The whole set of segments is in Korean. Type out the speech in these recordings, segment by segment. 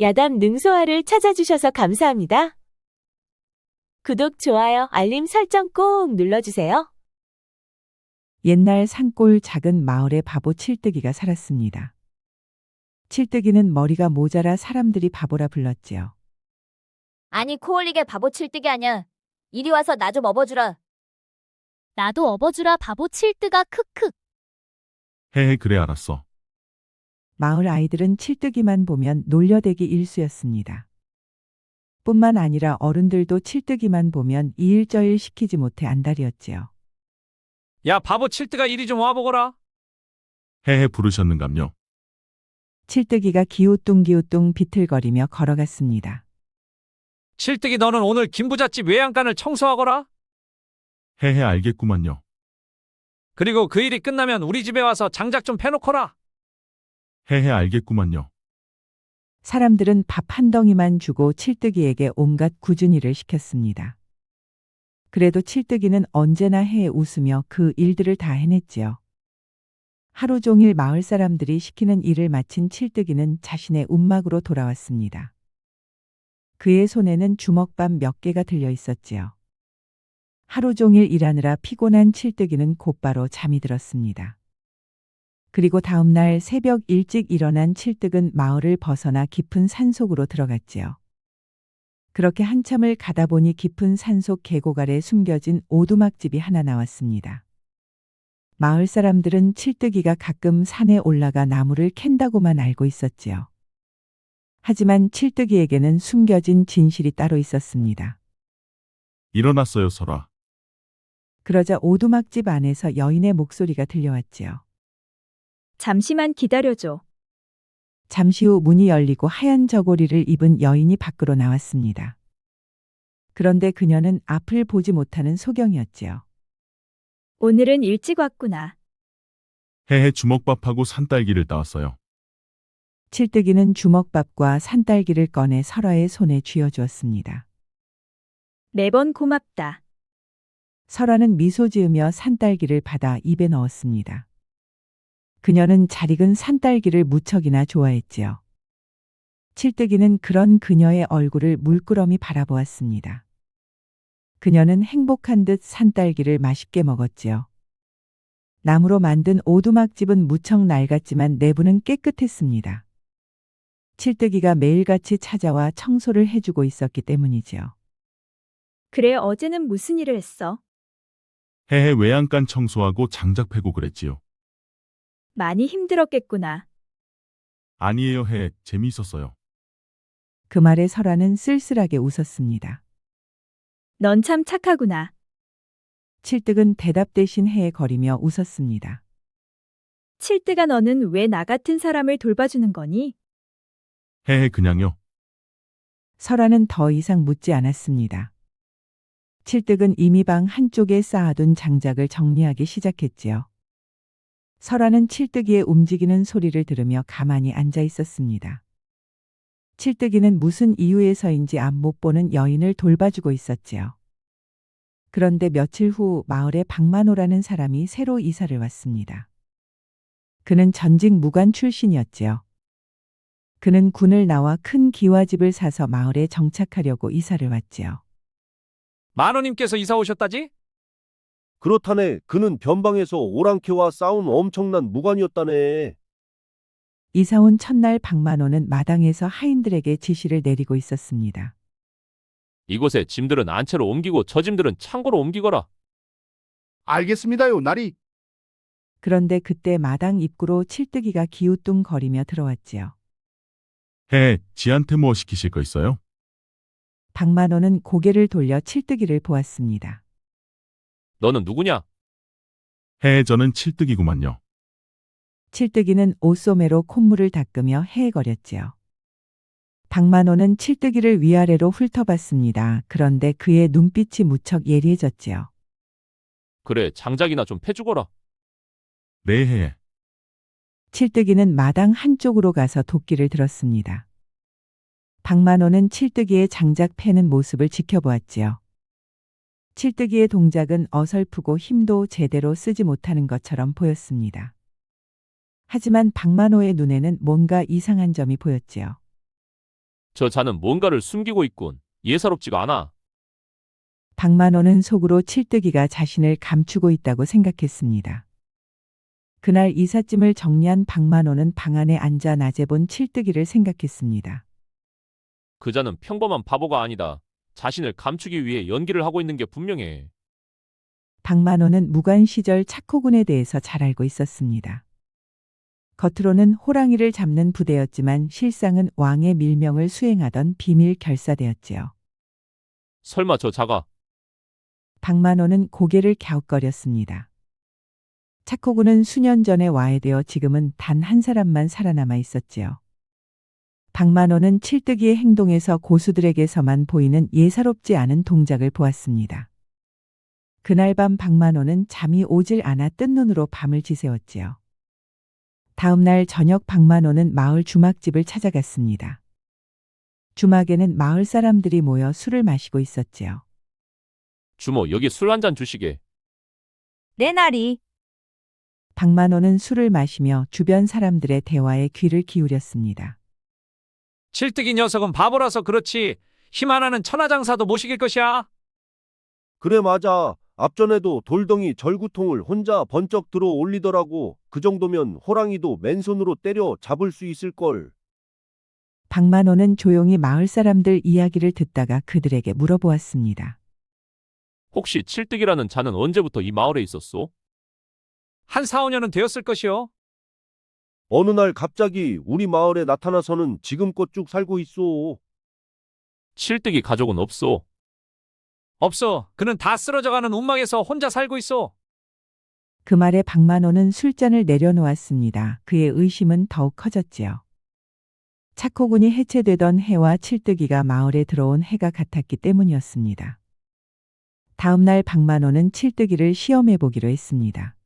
야담 능소화를 찾아주셔서 감사합니다. 구독, 좋아요, 알림 설정 꼭 눌러주세요. 옛날 산골 작은 마을에 바보 칠뜨기가 살았습니다. 칠뜨기는 머리가 모자라 사람들이 바보라 불렀지요. 아니 코 올리게 바보 칠뜨기 아냐. 이리 와서 나 좀 업어주라. 나도 업어주라 바보 칠뜨가 크크. 헤헤 그래 알았어. 마을 아이들은 칠뜨기만 보면 놀려대기 일쑤였습니다. 뿐만 아니라 어른들도 칠뜨기만 보면 이일저일 시키지 못해 안달이었지요. 야 바보 칠뜨가 이리 좀 와보거라. 헤헤 부르셨는감요. 칠뜨기가 기우뚱기우뚱 비틀거리며 걸어갔습니다. 칠뜨기 너는 오늘 김부잣집 외양간을 청소하거라. 헤헤 알겠구만요. 그리고 그 일이 끝나면 우리 집에 와서 장작 좀 패놓거라. 헤헤 알겠구만요. 사람들은 밥 한 덩이만 주고 칠뜨기에게 온갖 굳은 일을 시켰습니다. 그래도 칠뜨기는 언제나 해에 웃으며 그 일들을 다 해냈지요. 하루 종일 마을 사람들이 시키는 일을 마친 칠뜨기는 자신의 움막으로 돌아왔습니다. 그의 손에는 주먹밥 몇 개가 들려 있었지요. 하루 종일 일하느라 피곤한 칠뜨기는 곧바로 잠이 들었습니다. 그리고 다음 날 새벽 일찍 일어난 칠뜨기는 마을을 벗어나 깊은 산속으로 들어갔지요. 그렇게 한참을 가다 보니 깊은 산속 계곡 아래 숨겨진 오두막집이 하나 나왔습니다. 마을 사람들은 칠뜨기가 가끔 산에 올라가 나무를 캔다고만 알고 있었지요. 하지만 칠뜨기에게는 숨겨진 진실이 따로 있었습니다. 일어났어요 설아. 그러자 오두막집 안에서 여인의 목소리가 들려왔지요. 잠시만 기다려줘. 잠시 후 문이 열리고 하얀 저고리를 입은 여인이 밖으로 나왔습니다. 그런데 그녀는 앞을 보지 못하는 소경이었지요. 오늘은 일찍 왔구나. 헤헤 주먹밥하고 산딸기를 따왔어요. 칠뜨기는 주먹밥과 산딸기를 꺼내 설아의 손에 쥐어주었습니다. 매번 고맙다. 설아는 미소 지으며 산딸기를 받아 입에 넣었습니다. 그녀는 잘 익은 산딸기를 무척이나 좋아했지요. 칠뜨기는 그런 그녀의 얼굴을 물끄러미 바라보았습니다. 그녀는 행복한 듯 산딸기를 맛있게 먹었지요. 나무로 만든 오두막집은 무척 낡았지만 내부는 깨끗했습니다. 칠뜨기가 매일같이 찾아와 청소를 해주고 있었기 때문이지요. 그래, 어제는 무슨 일을 했어? 헤헤 외양간 청소하고 장작 패고 그랬지요. 많이 힘들었겠구나. 아니에요 헤헤 재미있었어요. 그 말에 설아는 쓸쓸하게 웃었습니다. 넌 참 착하구나. 칠뜨기는 대답 대신 헤헤거리며 웃었습니다. 칠뜨가 너는 왜 나 같은 사람을 돌봐주는 거니? 헤헤 그냥요. 설아는 더 이상 묻지 않았습니다. 칠뜨기는 이미 방 한쪽에 쌓아둔 장작을 정리하기 시작했지요. 설아는 칠뜨기의 움직이는 소리를 들으며 가만히 앉아 있었습니다. 칠뜨기는 무슨 이유에서인지 앞 못 보는 여인을 돌봐주고 있었지요. 그런데 며칠 후 마을에 박만호라는 사람이 새로 이사를 왔습니다. 그는 전직 무관 출신이었지요. 그는 군을 나와 큰 기와집을 사서 마을에 정착하려고 이사를 왔지요. 만호님께서 이사 오셨다지? 그렇다네. 그는 변방에서 오랑캐와 싸운 엄청난 무관이었다네. 이사 온 첫날 박만호는 마당에서 하인들에게 지시를 내리고 있었습니다. 이곳에 짐들은 안채로 옮기고 저 짐들은 창고로 옮기거라. 알겠습니다요, 나리. 그런데 그때 마당 입구로 칠뜨기가 기우뚱거리며 들어왔지요. 헤헤 지한테 뭐 시키실 거 있어요? 박만호는 고개를 돌려 칠뜨기를 보았습니다. 너는 누구냐? 헤헤 저는 칠뜨기구만요. 칠뜨기는 옷소매로 콧물을 닦으며 헤헤거렸지요. 박만호는 칠뜨기를 위아래로 훑어봤습니다. 그런데 그의 눈빛이 무척 예리해졌지요. 그래 장작이나 좀 패주거라. 네 헤헤. 칠뜨기는 마당 한쪽으로 가서 도끼를 들었습니다. 박만호는 칠뜨기의 장작 패는 모습을 지켜보았지요. 칠뜨기의 동작은 어설프고 힘도 제대로 쓰지 못하는 것처럼 보였습니다. 하지만 박만호의 눈에는 뭔가 이상한 점이 보였지요. 저 자는 뭔가를 숨기고 있군. 예사롭지가 않아. 박만호는 속으로 칠뜨기가 자신을 감추고 있다고 생각했습니다. 그날 이삿짐을 정리한 박만호는 방 안에 앉아 낮에 본 칠뜨기를 생각했습니다. 그자는 평범한 바보가 아니다. 자신을 감추기 위해 연기를 하고 있는 게 분명해. 박만호는 무관 시절 착호군에 대해서 잘 알고 있었습니다. 겉으로는 호랑이를 잡는 부대였지만 실상은 왕의 밀명을 수행하던 비밀 결사대였지요. 설마 저 자가 박만호는 고개를 갸웃거렸습니다. 착호군은 수년 전에 와해되어 지금은 단 한 사람만 살아남아 있었지요. 박만호는 칠뜨기의 행동에서 고수들에게서만 보이는 예사롭지 않은 동작을 보았습니다. 그날 밤 박만호는 잠이 오질 않아 뜬 눈으로 밤을 지새웠지요. 다음 날 저녁 박만호는 마을 주막집을 찾아갔습니다. 주막에는 마을 사람들이 모여 술을 마시고 있었지요. 주모 여기 술 한 잔 주시게. 내 날이. 박만호는 술을 마시며 주변 사람들의 대화에 귀를 기울였습니다. 칠뜨기 녀석은 바보라서 그렇지 힘 하나는 천하장사도 못 이길 것이야. 그래 맞아. 앞전에도 돌덩이 절구통을 혼자 번쩍 들어 올리더라고. 그 정도면 호랑이도 맨손으로 때려 잡을 수 있을걸. 박만호는 조용히 마을 사람들 이야기를 듣다가 그들에게 물어보았습니다. 혹시 칠뜨기라는 자는 언제부터 이 마을에 있었소? 한 4, 5년은 되었을 것이요. 어느 날 갑자기 우리 마을에 나타나서는 지금껏 쭉 살고 있어. 칠뜨기 가족은 없소. 없어. 그는 다 쓰러져가는 운막에서 혼자 살고 있어. 그 말에 박만호는 술잔을 내려놓았습니다. 그의 의심은 더욱 커졌지요. 착호군이 해체되던 해와 칠뜨기가 마을에 들어온 해가 같았기 때문이었습니다. 다음 날 박만호는 칠뜨기를 시험해 보기로 했습니다.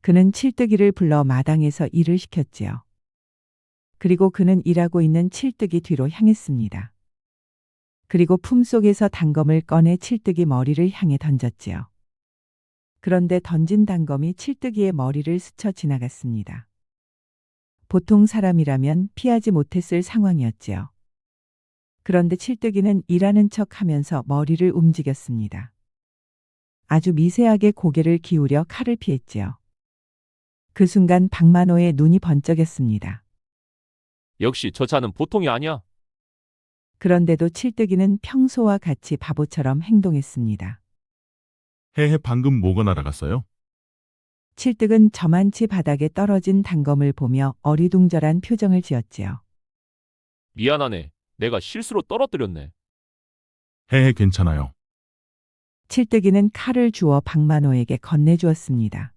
그는 칠뜨기를 불러 마당에서 일을 시켰지요. 그리고 그는 일하고 있는 칠뜨기 뒤로 향했습니다. 그리고 품속에서 단검을 꺼내 칠뜨기 머리를 향해 던졌지요. 그런데 던진 단검이 칠뜨기의 머리를 스쳐 지나갔습니다. 보통 사람이라면 피하지 못했을 상황이었지요. 그런데 칠뜨기는 일하는 척 하면서 머리를 움직였습니다. 아주 미세하게 고개를 기울여 칼을 피했지요. 그 순간 박만호의 눈이 번쩍였습니다. 역시 저 자는 보통이 아니야. 그런데도 칠뜨기는 평소와 같이 바보처럼 행동했습니다. 헤헤 방금 뭐가 날아갔어요? 칠뜨은 저만치 바닥에 떨어진 단검을 보며 어리둥절한 표정을 지었지요. 미안하네. 내가 실수로 떨어뜨렸네. 헤헤 괜찮아요. 칠뜨기는 칼을 주어 박만호에게 건네주었습니다.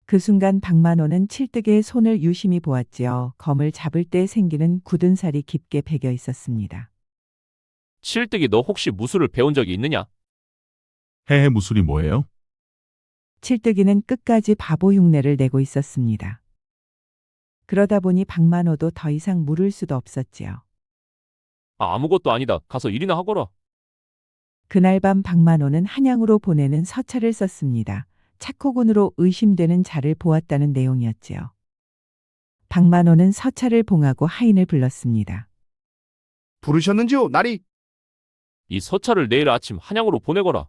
그 순간 박만호는 칠뜨기의 손을 유심히 보았지요. 검을 잡을 때 생기는 굳은 살이 깊게 배겨 있었습니다. 칠뜨기 너 혹시 무술을 배운 적이 있느냐? 헤헤 무술이 뭐예요? 칠뜨기는 끝까지 바보 흉내를 내고 있었습니다. 그러다 보니 박만호도 더 이상 물을 수도 없었지요. 아무것도 아니다. 가서 일이나 하거라. 그날 밤 박만호는 한양으로 보내는 서찰을 썼습니다. 착호군으로 의심되는 자를 보았다는 내용이었지요. 박만호는 서찰을 봉하고 하인을 불렀습니다. 부르셨는지요, 나리? 이 서찰을 내일 아침 한양으로 보내거라.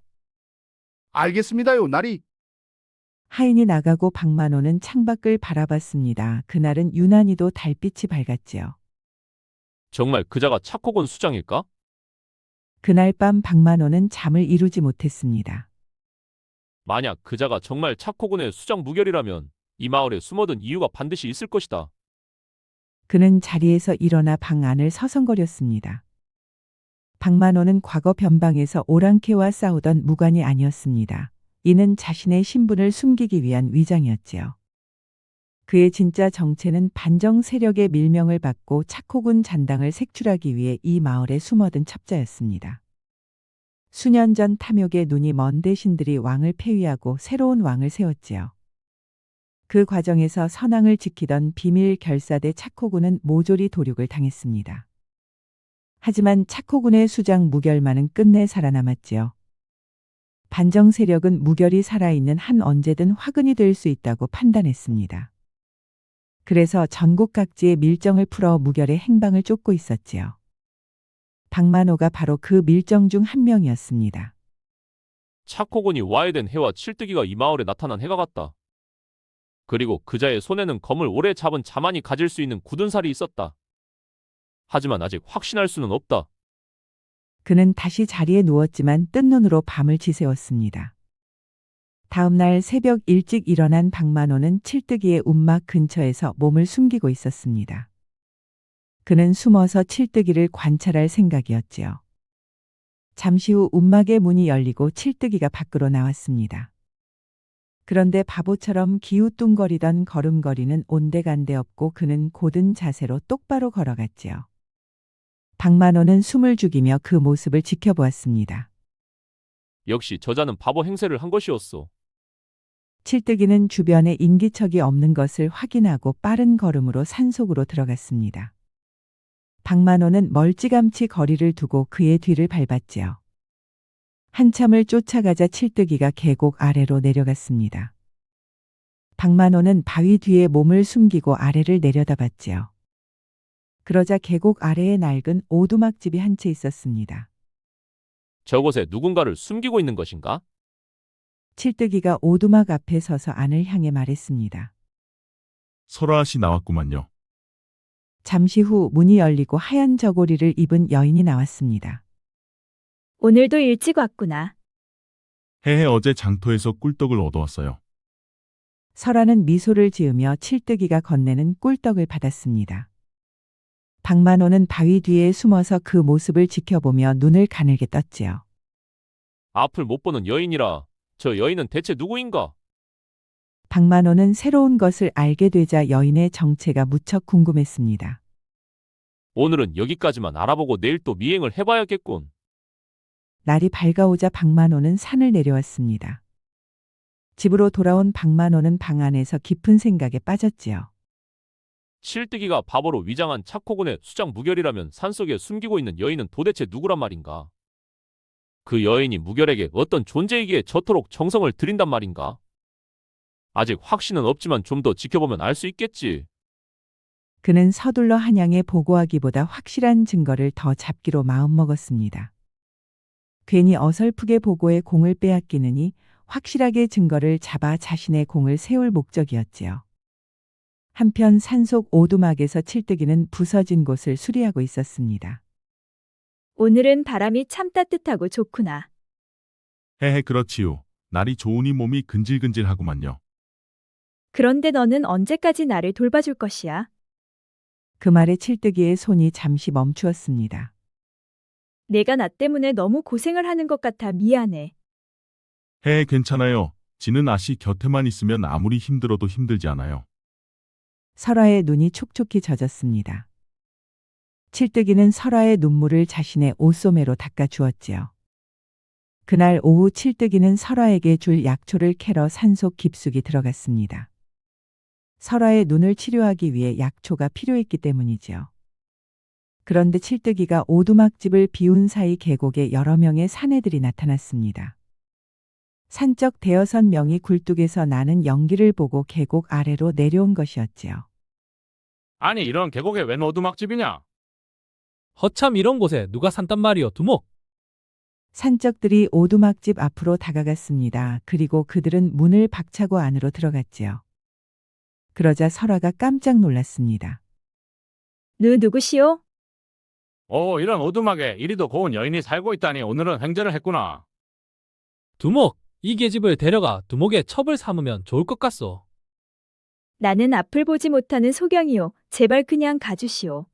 알겠습니다요, 나리. 하인이 나가고 박만호는 창밖을 바라봤습니다. 그날은 유난히도 달빛이 밝았지요. 정말 그자가 착호군 수장일까? 그날 밤 박만호는 잠을 이루지 못했습니다. 만약 그자가 정말 착호군의 수장 무결이라면 이 마을에 숨어든 이유가 반드시 있을 것이다. 그는 자리에서 일어나 방 안을 서성거렸습니다. 박만호는 과거 변방에서 오랑캐와 싸우던 무관이 아니었습니다. 이는 자신의 신분을 숨기기 위한 위장이었지요. 그의 진짜 정체는 반정 세력의 밀명을 받고 착호군 잔당을 색출하기 위해 이 마을에 숨어든 첩자였습니다. 수년 전 탐욕에 눈이 먼 대신들이 왕을 폐위하고 새로운 왕을 세웠지요. 그 과정에서 선왕을 지키던 비밀 결사대 착호군은 모조리 도륙을 당했습니다. 하지만 착호군의 수장 무결만은 끝내 살아남았지요. 반정 세력은 무결이 살아있는 한 언제든 화근이 될 수 있다고 판단했습니다. 그래서 전국 각지에 밀정을 풀어 무결의 행방을 쫓고 있었지요. 박만호가 바로 그 밀정 중 한 명이었습니다. 착호군이 와해된 해와 칠뜨기가 이 마을에 나타난 해가 같다. 그리고 그자의 손에는 검을 오래 잡은 자만이 가질 수 있는 굳은 살이 있었다. 하지만 아직 확신할 수는 없다. 그는 다시 자리에 누웠지만 뜬 눈으로 밤을 지새웠습니다. 다음 날 새벽 일찍 일어난 박만호는 칠뜨기의 움막 근처에서 몸을 숨기고 있었습니다. 그는 숨어서 칠뜨기를 관찰할 생각이었지요. 잠시 후 움막의 문이 열리고 칠뜨기가 밖으로 나왔습니다. 그런데 바보처럼 기우뚱거리던 걸음걸이는 온데간데 없고 그는 고든 자세로 똑바로 걸어갔지요. 박만호는 숨을 죽이며 그 모습을 지켜보았습니다. 역시 저자는 바보 행세를 한 것이었소. 칠뜨기는 주변에 인기척이 없는 것을 확인하고 빠른 걸음으로 산속으로 들어갔습니다. 박만호는 멀찌감치 거리를 두고 그의 뒤를 밟았지요. 한참을 쫓아가자 칠뜨기가 계곡 아래로 내려갔습니다. 박만호는 바위 뒤에 몸을 숨기고 아래를 내려다봤지요. 그러자 계곡 아래에 낡은 오두막집이 한 채 있었습니다. 저곳에 누군가를 숨기고 있는 것인가? 칠뜨기가 오두막 앞에 서서 안을 향해 말했습니다. 설아 씨 나왔구만요. 잠시 후 문이 열리고 하얀 저고리를 입은 여인이 나왔습니다. 오늘도 일찍 왔구나. 해해 어제 장터에서 꿀떡을 얻어왔어요. 설아는 미소를 지으며 칠뜨기가 건네는 꿀떡을 받았습니다. 박만호는 바위 뒤에 숨어서 그 모습을 지켜보며 눈을 가늘게 떴지요. 앞을 못 보는 여인이라 저 여인은 대체 누구인가? 박만호는 새로운 것을 알게 되자 여인의 정체가 무척 궁금했습니다. 오늘은 여기까지만 알아보고 내일 또 미행을 해봐야겠군. 날이 밝아오자 박만호는 산을 내려왔습니다. 집으로 돌아온 박만호는 방 안에서 깊은 생각에 빠졌지요. 칠뜨기가 바보로 위장한 착호군의 수장 무결이라면 산속에 숨기고 있는 여인은 도대체 누구란 말인가? 그 여인이 무결에게 어떤 존재이기에 저토록 정성을 들인단 말인가? 아직 확신은 없지만 좀 더 지켜보면 알 수 있겠지. 그는 서둘러 한양에 보고하기보다 확실한 증거를 더 잡기로 마음먹었습니다. 괜히 어설프게 보고의 공을 빼앗기느니 확실하게 증거를 잡아 자신의 공을 세울 목적이었지요. 한편 산속 오두막에서 칠뜨기는 부서진 곳을 수리하고 있었습니다. 오늘은 바람이 참 따뜻하고 좋구나. 해해 그렇지요. 날이 좋으니 몸이 근질근질하구만요. 그런데 너는 언제까지 나를 돌봐줄 것이야? 그 말에 칠뜨기의 손이 잠시 멈추었습니다. 내가 나 때문에 너무 고생을 하는 것 같아 미안해. 해해 괜찮아요. 지는 아씨 곁에만 있으면 아무리 힘들어도 힘들지 않아요. 설아의 눈이 촉촉히 젖었습니다. 칠뜨기는 설아의 눈물을 자신의 옷소매로 닦아 주었지요. 그날 오후 칠뜨기는 설아에게 줄 약초를 캐러 산속 깊숙이 들어갔습니다. 설아의 눈을 치료하기 위해 약초가 필요했기 때문이지요. 그런데 칠뜨기가 오두막집을 비운 사이 계곡에 여러 명의 사내들이 나타났습니다. 산적 대여섯 명이 굴뚝에서 나는 연기를 보고 계곡 아래로 내려온 것이었지요. 아니 이런 계곡에 웬 오두막집이냐? 허참 이런 곳에 누가 산단 말이여 두목. 산적들이 오두막집 앞으로 다가갔습니다. 그리고 그들은 문을 박차고 안으로 들어갔지요. 그러자 설아가 깜짝 놀랐습니다. 누구시오? 오 이런 오두막에 이리도 고운 여인이 살고 있다니 오늘은 횡재를 했구나. 두목, 이 계집을 데려가 두목의 첩을 삼으면 좋을 것 같소. 나는 앞을 보지 못하는 소경이요. 제발 그냥 가주시오.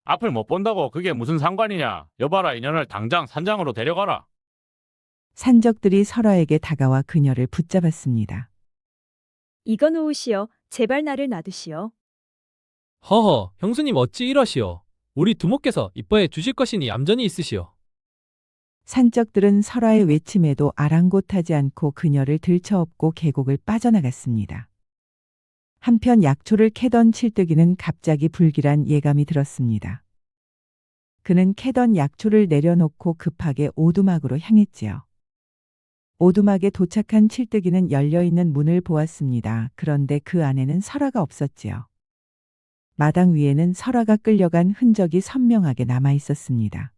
앞을 못 본다고 그게 무슨 상관이냐. 여봐라 이년을 당장 산장으로 데려가라. 산적들이 설아에게 다가와 그녀를 붙잡았습니다. 이거 놓으시오. 제발 나를 놔두시오. 허허, 형수님 어찌 이러시오. 우리 두목께서 이뻐해 주실 것이니 얌전히 있으시오. 산적들은 설아의 외침에도 아랑곳하지 않고 그녀를 들쳐업고 계곡을 빠져나갔습니다. 한편 약초를 캐던 칠뜨기는 갑자기 불길한 예감이 들었습니다. 그는 캐던 약초를 내려놓고 급하게 오두막으로 향했지요. 오두막에 도착한 칠뜨기는 열려있는 문을 보았습니다. 그런데 그 안에는 설아가 없었지요. 마당 위에는 설아가 끌려간 흔적이 선명하게 남아 있었습니다.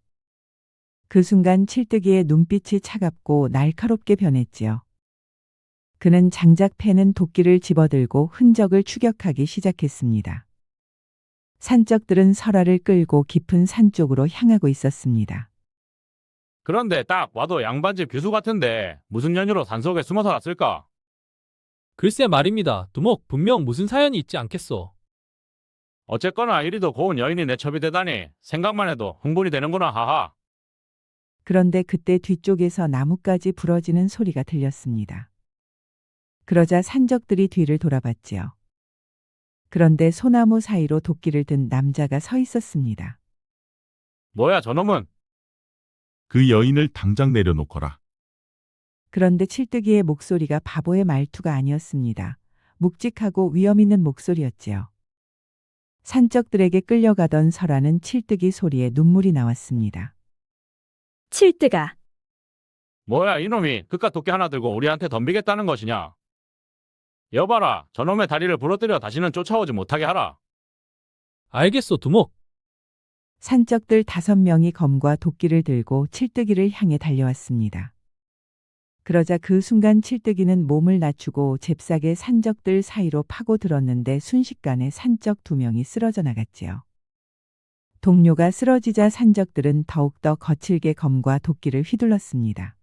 그 순간 칠뜨기의 눈빛이 차갑고 날카롭게 변했지요. 그는 장작 패는 도끼를 집어들고 흔적을 추격하기 시작했습니다. 산적들은 설아를 끌고 깊은 산 쪽으로 향하고 있었습니다. 그런데 딱 와도 양반집 교수 같은데 무슨 연유로 산속에 숨어서 왔을까? 글쎄 말입니다. 두목 분명 무슨 사연이 있지 않겠소. 어쨌거나 이리도 고운 여인이 내첩이 되다니 생각만 해도 흥분이 되는구나 하하. 그런데 그때 뒤쪽에서 나뭇가지 부러지는 소리가 들렸습니다. 그러자 산적들이 뒤를 돌아봤지요. 그런데 소나무 사이로 도끼를 든 남자가 서 있었습니다. 뭐야 저놈은? 그 여인을 당장 내려놓거라. 그런데 칠뜨기의 목소리가 바보의 말투가 아니었습니다. 묵직하고 위험 있는 목소리였지요. 산적들에게 끌려가던 설아는 칠뜨기 소리에 눈물이 나왔습니다. 칠뜨가. 뭐야 이놈이 그깟 도끼 하나 들고 우리한테 덤비겠다는 것이냐? 여봐라 저놈의 다리를 부러뜨려 다시는 쫓아오지 못하게 하라. 알겠소 두목. 산적들 5명이 검과 도끼를 들고 칠뜨기를 향해 달려왔습니다. 그러자 그 순간 칠뜨기는 몸을 낮추고 잽싸게 산적들 사이로 파고들었는데 순식간에 산적 2명이 쓰러져 나갔지요. 동료가 쓰러지자 산적들은 더욱더 거칠게 검과 도끼를 휘둘렀습니다.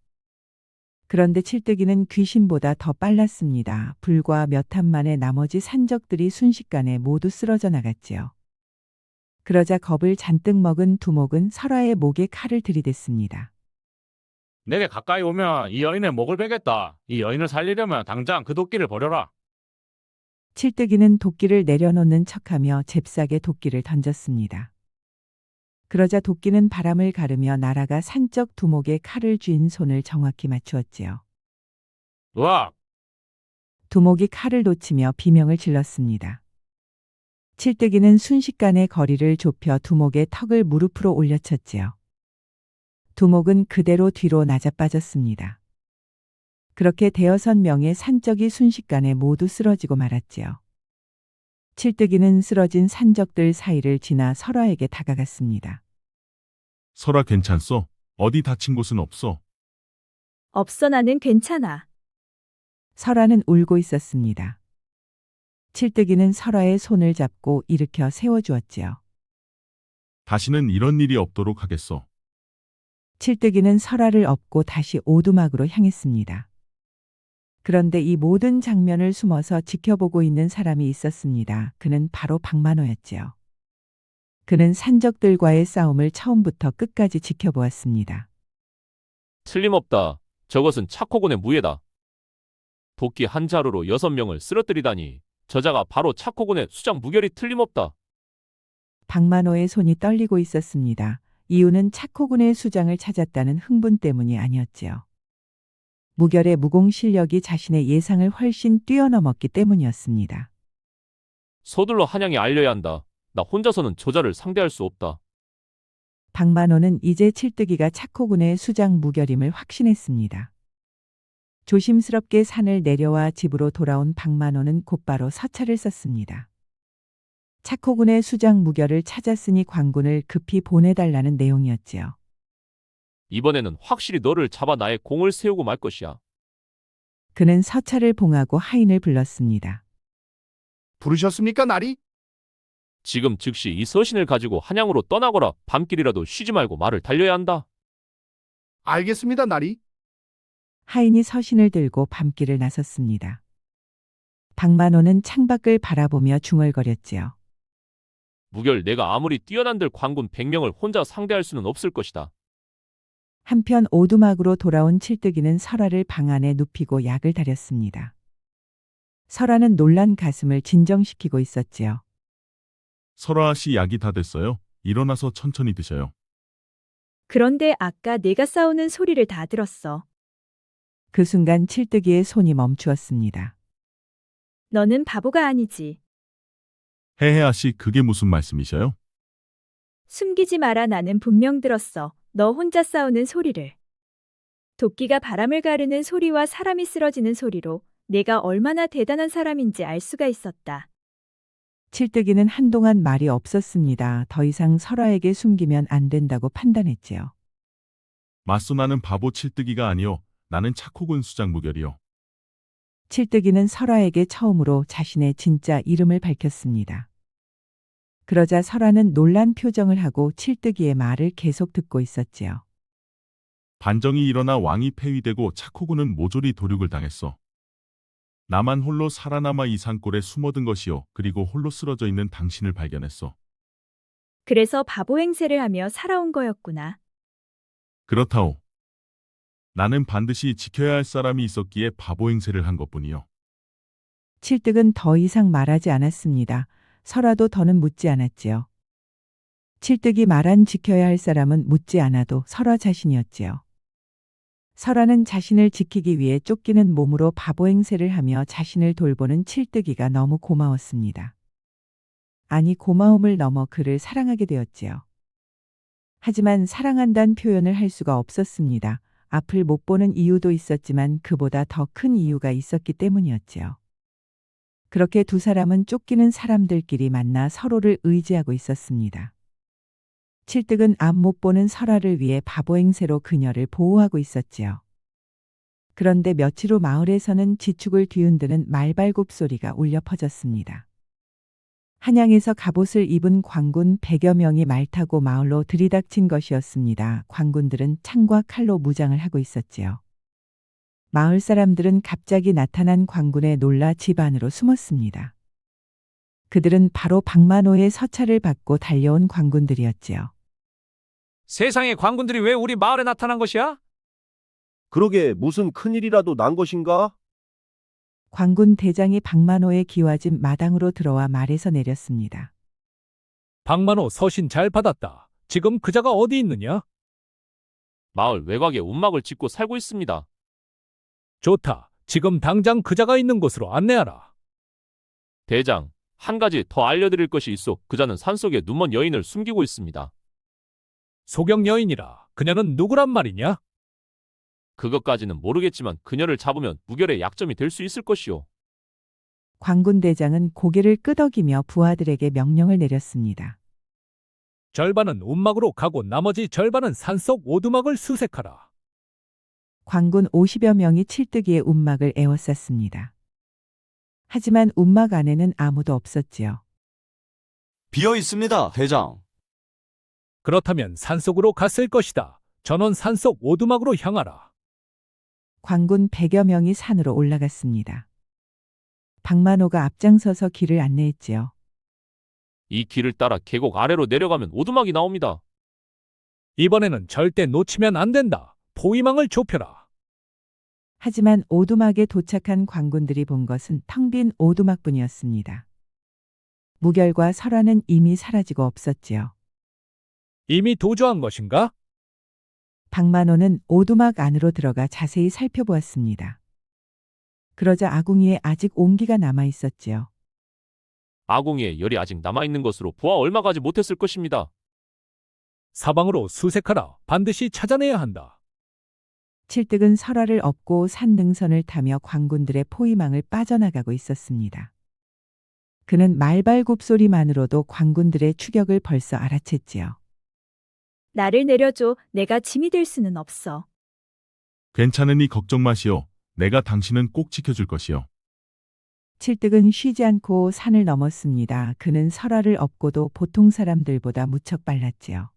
그런데 칠뜨기는 귀신보다 더 빨랐습니다. 불과 몇 탄 만에 나머지 산적들이 순식간에 모두 쓰러져 나갔지요. 그러자 겁을 잔뜩 먹은 두목은 설아의 목에 칼을 들이댔습니다. 내게 가까이 오면 이 여인의 목을 베겠다. 이 여인을 살리려면 당장 그 도끼를 버려라. 칠뜨기는 도끼를 내려놓는 척하며 잽싸게 도끼를 던졌습니다. 그러자 도끼는 바람을 가르며 날아가 산적 두목의 칼을 쥔 손을 정확히 맞추었지요. 으악! 두목이 칼을 놓치며 비명을 질렀습니다. 칠뜨기는 순식간에 거리를 좁혀 두목의 턱을 무릎으로 올려쳤지요. 두목은 그대로 뒤로 나자빠졌습니다. 그렇게 5명의 산적이 순식간에 모두 쓰러지고 말았지요. 칠뜨기는 쓰러진 산적들 사이를 지나 설아에게 다가갔습니다. 설아 괜찮소? 어디 다친 곳은 없어? 없어 나는 괜찮아. 설아는 울고 있었습니다. 칠뜨기는 설아의 손을 잡고 일으켜 세워주었지요. 다시는 이런 일이 없도록 하겠소. 칠뜨기는 설아를 업고 다시 오두막으로 향했습니다. 그런데 이 모든 장면을 숨어서 지켜보고 있는 사람이 있었습니다. 그는 바로 박만호였지요. 그는 산적들과의 싸움을 처음부터 끝까지 지켜보았습니다. 틀림없다. 저것은 차코군의 무예다. 도끼 한 자루로 6명을 쓰러뜨리다니 저자가 바로 차코군의 수장 무결이 틀림없다. 박만호의 손이 떨리고 있었습니다. 이유는 차코군의 수장을 찾았다는 흥분 때문이 아니었지요. 무결의 무공 실력이 자신의 예상을 훨씬 뛰어넘었기 때문이었습니다. 서둘러 한양에 알려야 한다. 나 혼자서는 저자를 상대할 수 없다. 박만호는 이제 칠뜨기가 차코군의 수장 무결임을 확신했습니다. 조심스럽게 산을 내려와 집으로 돌아온 박만호는 곧바로 서찰을 썼습니다. 차코군의 수장 무결을 찾았으니 관군을 급히 보내달라는 내용이었지요. 이번에는 확실히 너를 잡아 나의 공을 세우고 말 것이야. 그는 서찰을 봉하고 하인을 불렀습니다. 부르셨습니까, 나리? 지금 즉시 이 서신을 가지고 한양으로 떠나거라. 밤길이라도 쉬지 말고 말을 달려야 한다. 알겠습니다, 나리. 하인이 서신을 들고 밤길을 나섰습니다. 박만호는 창밖을 바라보며 중얼거렸지요. 무결 내가 아무리 뛰어난들 관군 100명을 혼자 상대할 수는 없을 것이다. 한편 오두막으로 돌아온 칠뜨기는 설아를 방 안에 눕히고 약을 다렸습니다. 설아는 놀란 가슴을 진정시키고 있었지요. 설아 씨 약이 다 됐어요. 일어나서 천천히 드셔요. 그런데 아까 내가 싸우는 소리를 다 들었어. 그 순간 칠뜨기의 손이 멈추었습니다. 너는 바보가 아니지. 해혜아 씨 그게 무슨 말씀이셔요? 숨기지 마라 나는 분명 들었어. 너 혼자 싸우는 소리를. 도끼가 바람을 가르는 소리와 사람이 쓰러지는 소리로 내가 얼마나 대단한 사람인지 알 수가 있었다. 칠뜨기는 한동안 말이 없었습니다. 더 이상 설아에게 숨기면 안 된다고 판단했지요. 맞소 나는 바보 칠뜨기가 아니요. 나는 착호군 수장 무결이요. 칠뜨기는 설아에게 처음으로 자신의 진짜 이름을 밝혔습니다. 그러자 설아는 놀란 표정을 하고 칠뜨기의 말을 계속 듣고 있었지요. 반정이 일어나 왕이 폐위되고 착호군은 모조리 도륙을 당했어. 나만 홀로 살아남아 이 산골에 숨어든 것이요. 그리고 홀로 쓰러져 있는 당신을 발견했어. 그래서 바보 행세를 하며 살아온 거였구나. 그렇다오. 나는 반드시 지켜야 할 사람이 있었기에 바보 행세를 한 것뿐이요. 칠뜨은 더 이상 말하지 않았습니다. 설아도 더는 묻지 않았지요. 칠뜨기 말한 지켜야 할 사람은 묻지 않아도 설아 자신이었지요. 설아는 자신을 지키기 위해 쫓기는 몸으로 바보 행세를 하며 자신을 돌보는 칠뜨기가 너무 고마웠습니다. 아니 고마움을 넘어 그를 사랑하게 되었지요. 하지만 사랑한다는 표현을 할 수가 없었습니다. 앞을 못 보는 이유도 있었지만 그보다 더 큰 이유가 있었기 때문이었지요. 그렇게 두 사람은 쫓기는 사람들끼리 만나 서로를 의지하고 있었습니다. 칠뜨은 앞 못 보는 설아를 위해 바보 행세로 그녀를 보호하고 있었지요. 그런데 며칠 후 마을에서는 지축을 뒤흔드는 말발굽 소리가 울려 퍼졌습니다. 한양에서 갑옷을 입은 광군 100여 명이 말 타고 마을로 들이닥친 것이었습니다. 광군들은 창과 칼로 무장을 하고 있었지요. 마을 사람들은 갑자기 나타난 광군에 놀라 집 안으로 숨었습니다. 그들은 바로 박만호의 서찰을 받고 달려온 광군들이었지요. 세상에 광군들이 왜 우리 마을에 나타난 것이야? 그러게 무슨 큰일이라도 난 것인가? 광군 대장이 박만호의 기와집 마당으로 들어와 말에서 내렸습니다. 박만호 서신 잘 받았다. 지금 그자가 어디 있느냐? 마을 외곽에 움막을 짓고 살고 있습니다. 좋다. 지금 당장 그자가 있는 곳으로 안내하라. 대장, 한 가지 더 알려드릴 것이 있어. 그자는 산속에 눈먼 여인을 숨기고 있습니다. 소경 여인이라. 그녀는 누구란 말이냐? 그것까지는 모르겠지만 그녀를 잡으면 무결의 약점이 될 수 있을 것이오. 광군 대장은 고개를 끄덕이며 부하들에게 명령을 내렸습니다. 절반은 움막으로 가고 나머지 절반은 산속 오두막을 수색하라. 광군 50여 명이 칠뜨기의 움막을 에워쌌습니다. 하지만 움막 안에는 아무도 없었지요. 비어 있습니다, 대장. 그렇다면 산속으로 갔을 것이다. 전원 산속 오두막으로 향하라. 광군 100여 명이 산으로 올라갔습니다. 박만호가 앞장서서 길을 안내했지요. 이 길을 따라 계곡 아래로 내려가면 오두막이 나옵니다. 이번에는 절대 놓치면 안 된다. 포위망을 좁혀라. 하지만 오두막에 도착한 광군들이 본 것은 텅 빈 오두막뿐이었습니다. 무결과 설아는 이미 사라지고 없었지요. 이미 도주한 것인가? 박만호는 오두막 안으로 들어가 자세히 살펴보았습니다. 그러자 아궁이에 아직 온기가 남아 있었지요. 아궁이에 열이 아직 남아있는 것으로 보아 얼마 가지 못했을 것입니다. 사방으로 수색하라. 반드시 찾아내야 한다. 칠뜨은 설아를 업고 산 능선을 타며 광군들의 포위망을 빠져나가고 있었습니다. 그는 말발굽 소리만으로도 광군들의 추격을 벌써 알아챘지요. 나를 내려줘. 내가 짐이 될 수는 없어. 괜찮으니 걱정 마시오. 내가 당신은 꼭 지켜줄 것이요. 칠뜨은 쉬지 않고 산을 넘었습니다. 그는 설아를 업고도 보통 사람들보다 무척 빨랐지요.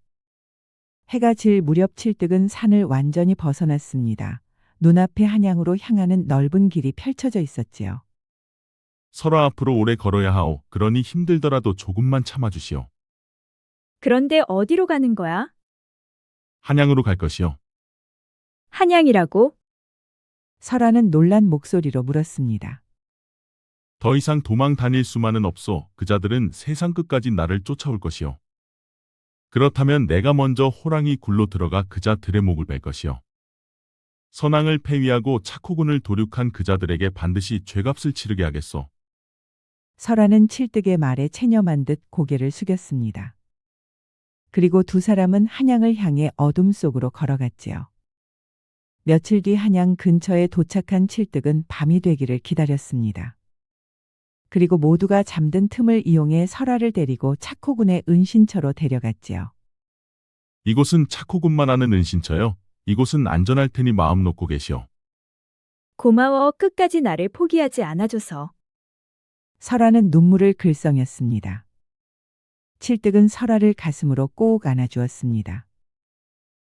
해가 질 무렵 칠뜨은 산을 완전히 벗어났습니다. 눈앞에 한양으로 향하는 넓은 길이 펼쳐져 있었지요. 설아 앞으로 오래 걸어야 하오. 그러니 힘들더라도 조금만 참아주시오. 그런데 어디로 가는 거야? 한양으로 갈 것이요. 한양이라고? 설아는 놀란 목소리로 물었습니다. 더 이상 도망 다닐 수만은 없소. 그자들은 세상 끝까지 나를 쫓아올 것이요. 그렇다면 내가 먼저 호랑이 굴로 들어가 그자들의 목을 벨 것이요. 선왕을 폐위하고 착호군을 도륙한 그자들에게 반드시 죄값을 치르게 하겠소. 설아는 칠뜨의 말에 체념한 듯 고개를 숙였습니다. 그리고 두 사람은 한양을 향해 어둠 속으로 걸어갔지요. 며칠 뒤 한양 근처에 도착한 칠득은 밤이 되기를 기다렸습니다. 그리고 모두가 잠든 틈을 이용해 설아를 데리고 차코군의 은신처로 데려갔지요. 이곳은 차코군만 아는 은신처요. 이곳은 안전할 테니 마음 놓고 계시오. 고마워 끝까지 나를 포기하지 않아줘서. 설아는 눈물을 글썽였습니다. 칠득은 설아를 가슴으로 꼭 안아주었습니다.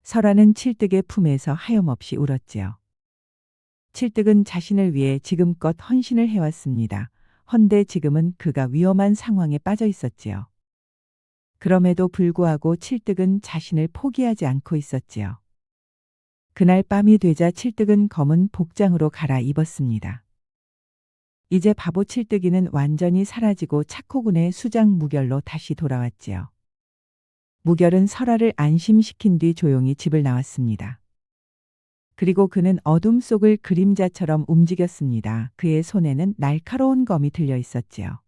설아는 칠득의 품에서 하염없이 울었지요. 칠득은 자신을 위해 지금껏 헌신을 해왔습니다. 헌데 지금은 그가 위험한 상황에 빠져 있었지요. 그럼에도 불구하고 칠득은 자신을 포기하지 않고 있었지요. 그날 밤이 되자 칠득은 검은 복장으로 갈아입었습니다. 이제 바보 칠득이는 완전히 사라지고 차코군의 수장 무결로 다시 돌아왔지요. 무결은 설아를 안심시킨 뒤 조용히 집을 나왔습니다. 그리고 그는 어둠 속을 그림자처럼 움직였습니다. 그의 손에는 날카로운 검이 들려 있었지요.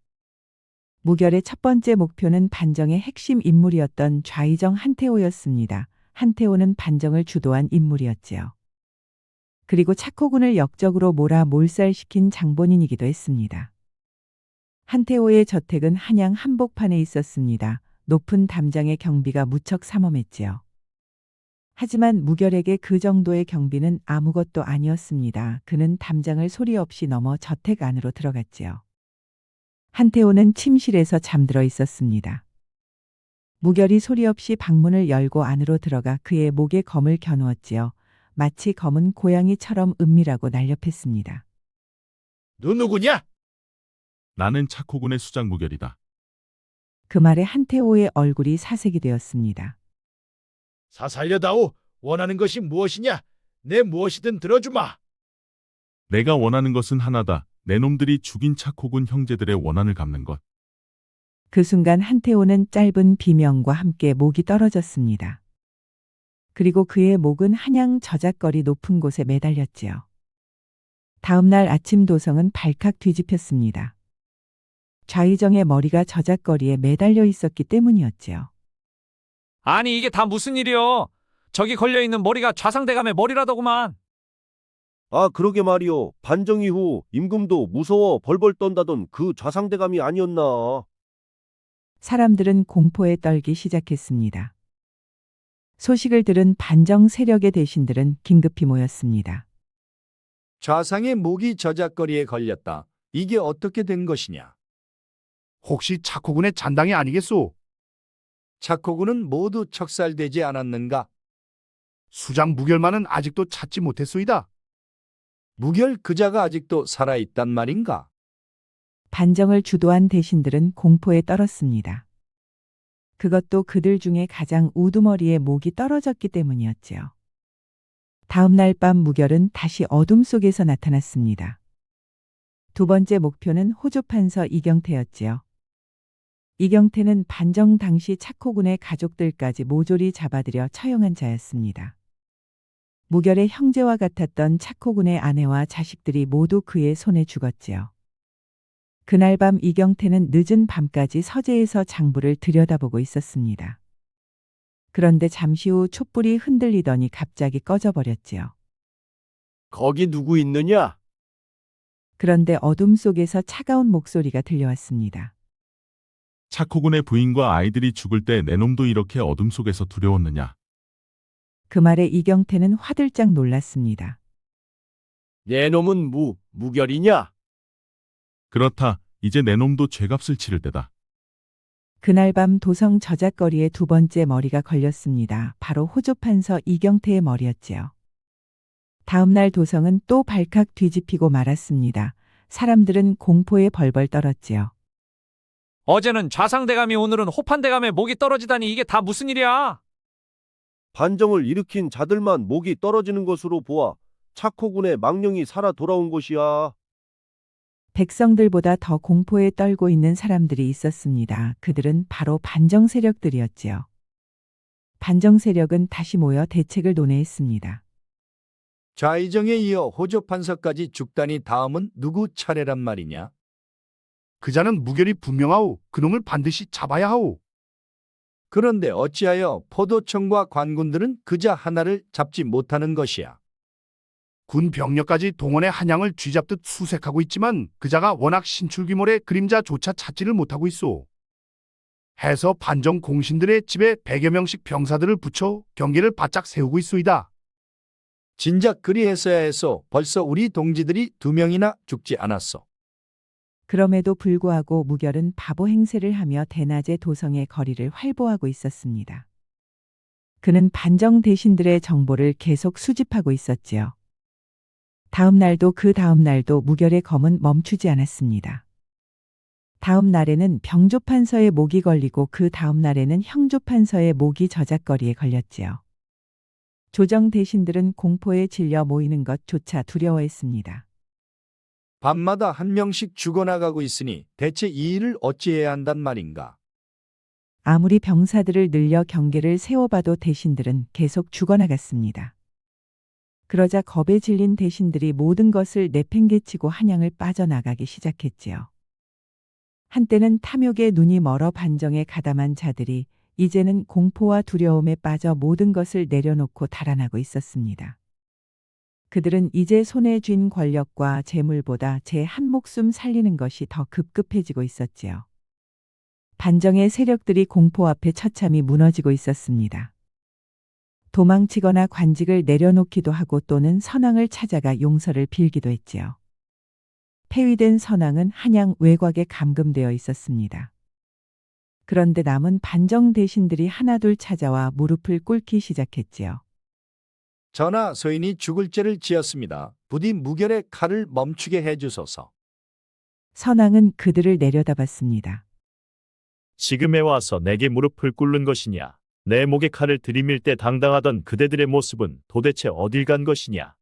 무결의 첫 번째 목표는 반정의 핵심 인물이었던 좌의정 한태호였습니다. 한태호는 반정을 주도한 인물이었지요. 그리고 차코군을 역적으로 몰살시킨 장본인이기도 했습니다. 한태호의 저택은 한양 한복판에 있었습니다. 높은 담장의 경비가 무척 삼엄했지요. 하지만 무결에게 그 정도의 경비는 아무것도 아니었습니다. 그는 담장을 소리 없이 넘어 저택 안으로 들어갔지요. 한태호는 침실에서 잠들어 있었습니다. 무결이 소리 없이 방문을 열고 안으로 들어가 그의 목에 검을 겨누었지요. 마치 검은 고양이처럼 은밀하고 날렵했습니다. 너 누구냐? 나는 차코군의 수장 무결이다. 그 말에 한태호의 얼굴이 사색이 되었습니다. 사살려다오. 원하는 것이 무엇이냐? 내 무엇이든 들어주마. 내가 원하는 것은 하나다. 내 놈들이 죽인 차코군 형제들의 원한을 갚는 것. 그 순간 한태호는 짧은 비명과 함께 목이 떨어졌습니다. 그리고 그의 목은 한양 저작거리 높은 곳에 매달렸지요. 다음 날 아침 도성은 발칵 뒤집혔습니다. 좌의정의 머리가 저작거리에 매달려 있었기 때문이었지요. 아니 이게 다 무슨 일이요? 저기 걸려있는 머리가 좌상대감의 머리라더구만. 아, 그러게 말이오. 반정 이후 임금도 무서워 벌벌 떤다던 그 좌상대감이 아니었나. 사람들은 공포에 떨기 시작했습니다. 소식을 들은 반정 세력의 대신들은 긴급히 모였습니다. 좌상의 목이 저작거리에 걸렸다. 이게 어떻게 된 것이냐? 혹시 차코군의 잔당이 아니겠소? 차코군은 모두 척살되지 않았는가? 수장 무결만은 아직도 찾지 못했소이다. 무결 그자가 아직도 살아있단 말인가? 반정을 주도한 대신들은 공포에 떨었습니다. 그것도 그들 중에 가장 우두머리에 목이 떨어졌기 때문이었지요. 다음 날 밤 무결은 다시 어둠 속에서 나타났습니다. 두 번째 목표는 호조판서 이경태였지요. 이경태는 반정 당시 차코군의 가족들까지 모조리 잡아들여 처형한 자였습니다. 무결의 형제와 같았던 차코군의 아내와 자식들이 모두 그의 손에 죽었지요. 그날 밤 이경태는 늦은 밤까지 서재에서 장부를 들여다보고 있었습니다. 그런데 잠시 후 촛불이 흔들리더니 갑자기 꺼져버렸지요. 거기 누구 있느냐? 그런데 어둠 속에서 차가운 목소리가 들려왔습니다. 차코군의 부인과 아이들이 죽을 때 내 놈도 이렇게 어둠 속에서 두려웠느냐? 그 말에 이경태는 화들짝 놀랐습니다. 내 놈은 무결이냐? 그렇다. 이제 내 놈도 죄값을 치를 때다. 그날 밤 도성 저작거리에 두 번째 머리가 걸렸습니다. 바로 호조판서 이경태의 머리였지요. 다음 날 도성은 또 발칵 뒤집히고 말았습니다. 사람들은 공포에 벌벌 떨었지요. 어제는 좌상대감이 오늘은 호판대감의 목이 떨어지다니 이게 다 무슨 일이야? 반정을 일으킨 자들만 목이 떨어지는 것으로 보아 차코군의 망령이 살아 돌아온 것이야. 백성들보다 더 공포에 떨고 있는 사람들이 있었습니다. 그들은 바로 반정 세력들이었지요. 반정 세력은 다시 모여 대책을 논의했습니다. 좌의정에 이어 호조판서까지 죽다니 다음은 누구 차례란 말이냐? 그자는 무결이 분명하오. 그놈을 반드시 잡아야 하오. 그런데 어찌하여 포도청과 관군들은 그자 하나를 잡지 못하는 것이야? 군 병력까지 동원해 한양을 쥐잡듯 수색하고 있지만 그자가 워낙 신출귀몰의 그림자조차 찾지를 못하고 있소. 해서 반정 공신들의 집에 100여 명씩 병사들을 붙여 경계를 바짝 세우고 있소이다. 진작 그리했어야 해서 벌써 우리 동지들이 2명이나 죽지 않았어. 그럼에도 불구하고 무결은 바보 행세를 하며 대낮에 도성의 거리를 활보하고 있었습니다. 그는 반정 대신들의 정보를 계속 수집하고 있었지요. 다음 날도 그 다음 날도 무결의 검은 멈추지 않았습니다. 다음 날에는 병조판서의 목이 걸리고 그 다음 날에는 형조판서의 목이 저작거리에 걸렸지요. 조정 대신들은 공포에 질려 모이는 것조차 두려워했습니다. 밤마다 한 명씩 죽어나가고 있으니 대체 이 일을 어찌해야 한단 말인가? 아무리 병사들을 늘려 경계를 세워봐도 대신들은 계속 죽어나갔습니다. 그러자 겁에 질린 대신들이 모든 것을 내팽개치고 한양을 빠져나가기 시작했지요. 한때는 탐욕에 눈이 멀어 반정에 가담한 자들이 이제는 공포와 두려움에 빠져 모든 것을 내려놓고 달아나고 있었습니다. 그들은 이제 손에 쥔 권력과 재물보다 제 한 목숨 살리는 것이 더 급급해지고 있었지요. 반정의 세력들이 공포 앞에 처참히 무너지고 있었습니다. 도망치거나 관직을 내려놓기도 하고 또는 선왕을 찾아가 용서를 빌기도 했지요. 폐위된 선왕은 한양 외곽에 감금되어 있었습니다. 그런데 남은 반정 대신들이 하나둘 찾아와 무릎을 꿇기 시작했지요. 전하, 서인이 죽을 죄를 지었습니다. 부디 무결의 칼을 멈추게 해주소서. 선왕은 그들을 내려다봤습니다. 지금에 와서 내게 무릎을 꿇는 것이냐? 내 목에 칼을 들이밀 때 당당하던 그대들의 모습은 도대체 어딜 간 것이냐?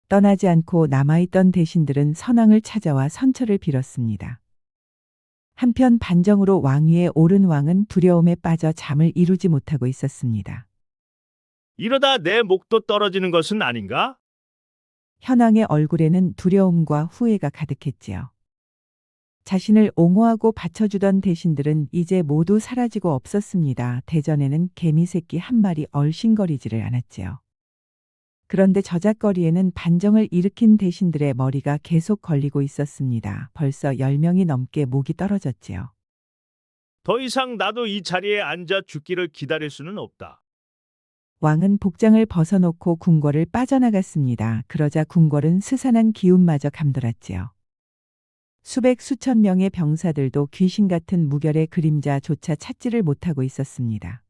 떠나지 않고 남아있던 대신들은 선왕을 찾아와 선처를 빌었습니다. 한편 반정으로 왕위에 오른 왕은 두려움에 빠져 잠을 이루지 못하고 있었습니다. 이러다 내 목도 떨어지는 것은 아닌가? 현왕의 얼굴에는 두려움과 후회가 가득했지요. 자신을 옹호하고 바쳐주던 대신들은 이제 모두 사라지고 없었습니다. 대전에는 개미 새끼 한 마리 얼씬거리지를 않았지요. 그런데 저작거리에는 반정을 일으킨 대신들의 머리가 계속 걸리고 있었습니다. 벌써 10명이 넘게 목이 떨어졌지요. 더 이상 나도 이 자리에 앉아 죽기를 기다릴 수는 없다. 왕은 복장을 벗어놓고 궁궐을 빠져나갔습니다. 그러자 궁궐은 스산한 기운마저 감돌았지요. 수백 수천 명의 병사들도 귀신 같은 무결의 그림자조차 찾지를 못하고 있었습니다.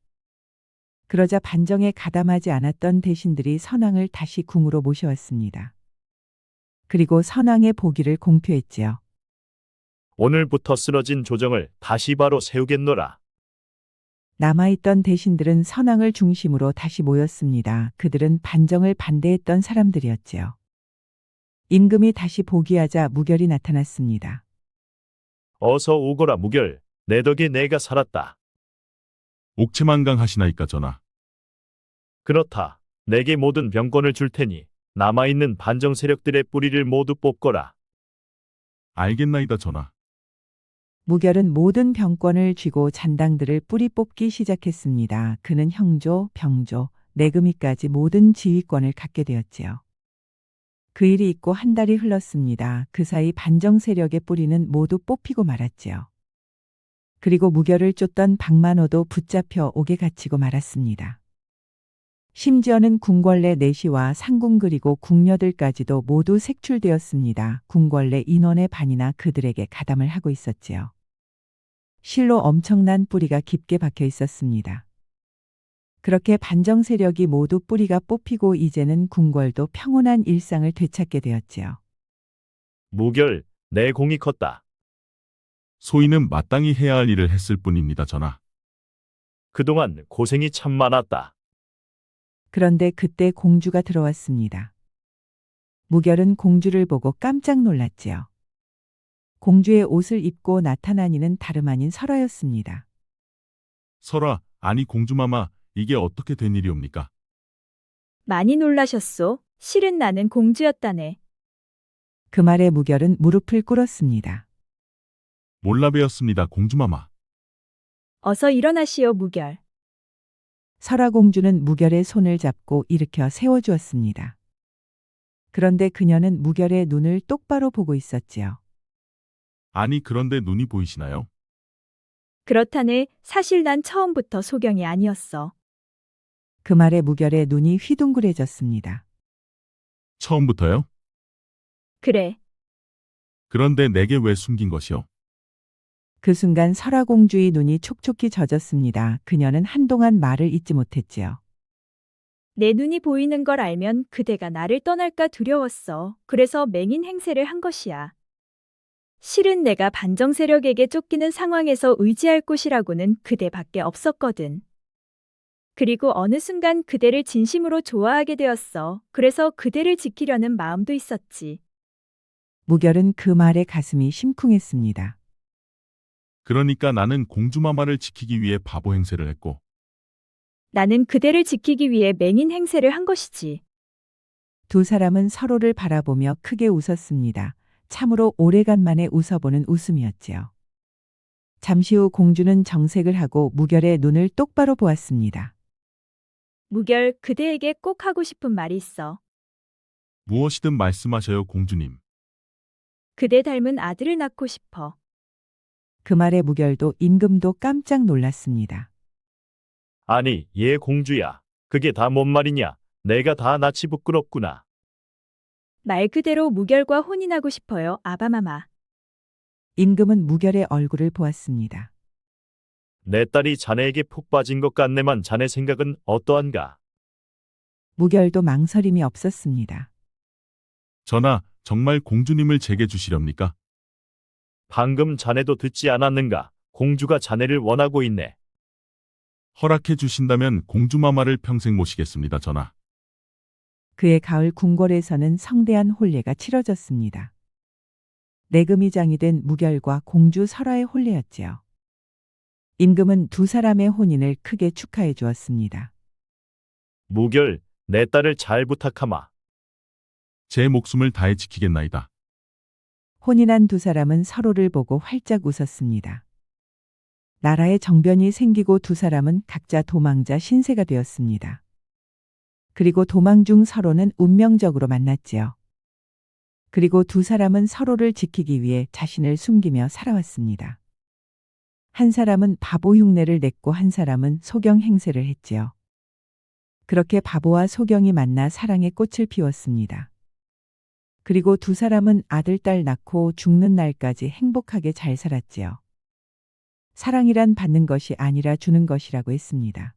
그러자 반정에 가담하지 않았던 대신들이 선왕을 다시 궁으로 모셔왔습니다. 그리고 선왕의 보기를 공표했지요. 오늘부터 쓰러진 조정을 다시 바로 세우겠노라. 남아있던 대신들은 선왕을 중심으로 다시 모였습니다. 그들은 반정을 반대했던 사람들이었지요. 임금이 다시 복위하자 무결이 나타났습니다. 어서 오거라 무결. 내 덕에 내가 살았다. 옥체만강하시나이까 전하. 그렇다. 내게 모든 병권을 줄 테니 남아있는 반정 세력들의 뿌리를 모두 뽑거라. 알겠나이다 전하. 무결은 모든 병권을 쥐고 잔당들을 뿌리 뽑기 시작했습니다. 그는 형조, 병조, 내금위까지 모든 지휘권을 갖게 되었지요. 그 일이 있고 한 달이 흘렀습니다. 그 사이 반정 세력의 뿌리는 모두 뽑히고 말았지요. 그리고 무결을 쫓던 박만호도 붙잡혀 옥에 갇히고 말았습니다. 심지어는 궁궐내 내시와 상궁 그리고 궁녀들까지도 모두 색출되었습니다. 궁궐내 인원의 반이나 그들에게 가담을 하고 있었지요. 실로 엄청난 뿌리가 깊게 박혀 있었습니다. 그렇게 반정 세력이 모두 뿌리가 뽑히고 이제는 궁궐도 평온한 일상을 되찾게 되었지요. 무결, 내 공이 컸다. 소인은 마땅히 해야 할 일을 했을 뿐입니다 전하. 그동안 고생이 참 많았다. 그런데 그때 공주가 들어왔습니다. 무결은 공주를 보고 깜짝 놀랐지요. 공주의 옷을 입고 나타난 이는 다름 아닌 설화였습니다. 설화, 아니 공주마마, 이게 어떻게 된 일이옵니까? 많이 놀라셨소. 실은 나는 공주였다네. 그 말에 무결은 무릎을 꿇었습니다. 몰라 뵈었습니다 공주마마. 어서 일어나시오, 무결. 설화 공주는 무결의 손을 잡고 일으켜 세워주었습니다. 그런데 그녀는 무결의 눈을 똑바로 보고 있었지요. 아니, 그런데 눈이 보이시나요? 그렇다네. 사실 난 처음부터 소경이 아니었어. 그 말에 무결의 눈이 휘둥그레졌습니다. 처음부터요? 그래. 그런데 내게 왜 숨긴 것이요? 그 순간 설화공주의 눈이 촉촉히 젖었습니다. 그녀는 한동안 말을 잇지 못했지요. 내 눈이 보이는 걸 알면 그대가 나를 떠날까 두려웠어. 그래서 맹인 행세를 한 것이야. 실은 내가 반정 세력에게 쫓기는 상황에서 의지할 곳이라고는 그대밖에 없었거든. 그리고 어느 순간 그대를 진심으로 좋아하게 되었어. 그래서 그대를 지키려는 마음도 있었지. 무결은 그 말에 가슴이 심쿵했습니다. 그러니까 나는 공주마마를 지키기 위해 바보 행세를 했고, 나는 그대를 지키기 위해 맹인 행세를 한 것이지. 두 사람은 서로를 바라보며 크게 웃었습니다. 참으로 오래간만에 웃어보는 웃음이었지요. 잠시 후 공주는 정색을 하고 무결의 눈을 똑바로 보았습니다. 무결, 그대에게 꼭 하고 싶은 말이 있어. 무엇이든 말씀하셔요, 공주님. 그대 닮은 아들을 낳고 싶어. 그 말에 무결도 임금도 깜짝 놀랐습니다. 아니, 예 공주야. 그게 다 뭔 말이냐? 내가 다 낯이 부끄럽구나. 말 그대로 무결과 혼인하고 싶어요, 아바마마. 임금은 무결의 얼굴을 보았습니다. 내 딸이 자네에게 푹 빠진 것 같네만 자네 생각은 어떠한가? 무결도 망설임이 없었습니다. 전하, 정말 공주님을 제게 주시렵니까? 방금 자네도 듣지 않았는가? 공주가 자네를 원하고 있네. 허락해 주신다면 공주마마를 평생 모시겠습니다, 전하. 그의 가을 궁궐에서는 성대한 혼례가 치러졌습니다. 내금이장이 된 무결과 공주 설화의 혼례였지요. 임금은 두 사람의 혼인을 크게 축하해 주었습니다. 무결, 내 딸을 잘 부탁하마. 제 목숨을 다해 지키겠나이다. 혼인한 두 사람은 서로를 보고 활짝 웃었습니다. 나라에 정변이 생기고 두 사람은 각자 도망자 신세가 되었습니다. 그리고 도망 중 서로는 운명적으로 만났지요. 그리고 두 사람은 서로를 지키기 위해 자신을 숨기며 살아왔습니다. 한 사람은 바보 흉내를 냈고 한 사람은 소경 행세를 했지요. 그렇게 바보와 소경이 만나 사랑의 꽃을 피웠습니다. 그리고 두 사람은 아들, 딸 낳고 죽는 날까지 행복하게 잘 살았지요. 사랑이란 받는 것이 아니라 주는 것이라고 했습니다.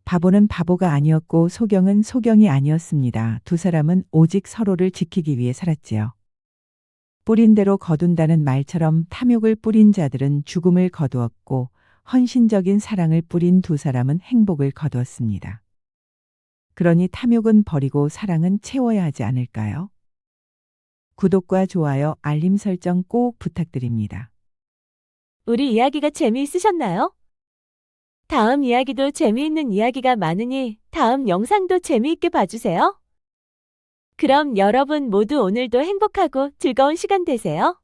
바보는 바보가 아니었고 소경은 소경이 아니었습니다. 두 사람은 오직 서로를 지키기 위해 살았지요. 뿌린 대로 거둔다는 말처럼 탐욕을 뿌린 자들은 죽음을 거두었고 헌신적인 사랑을 뿌린 두 사람은 행복을 거두었습니다. 그러니 탐욕은 버리고 사랑은 채워야 하지 않을까요? 구독과 좋아요, 알림 설정 꼭 부탁드립니다. 우리 이야기가 재미있으셨나요? 다음 이야기도 재미있는 이야기가 많으니 다음 영상도 재미있게 봐주세요. 그럼 여러분 모두 오늘도 행복하고 즐거운 시간 되세요.